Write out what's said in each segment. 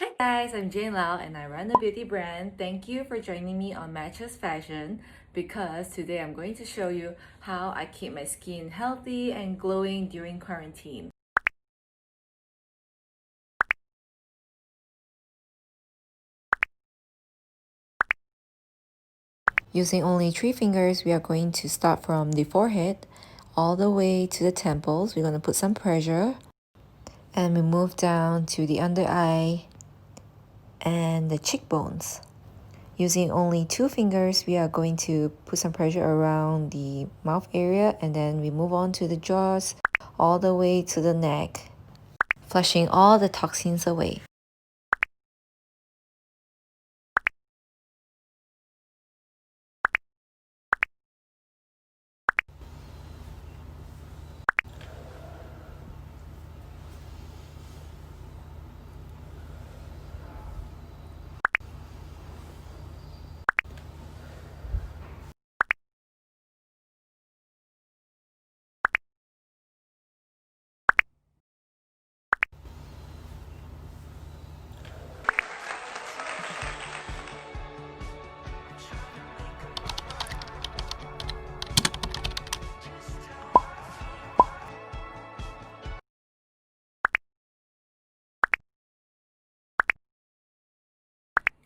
Hi guys, I'm Jane Lau and I run a beauty brand. Thank you for joining me on Matches Fashion because today I'm going to show you how I keep my skin healthy and glowing during quarantine. Using only 3 fingers, we are going to start from the forehead all the way to the temples. We're going to put some pressure and we move down to the under eye and the cheekbones. Using only 2 fingers, we are going to put some pressure around the mouth area and then we move on to the jaws all the way to the neck, flushing all the toxins away.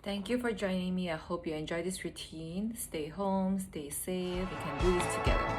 Thank you for joining me. I hope you enjoy this routine. Stay home, stay safe. We can do this together.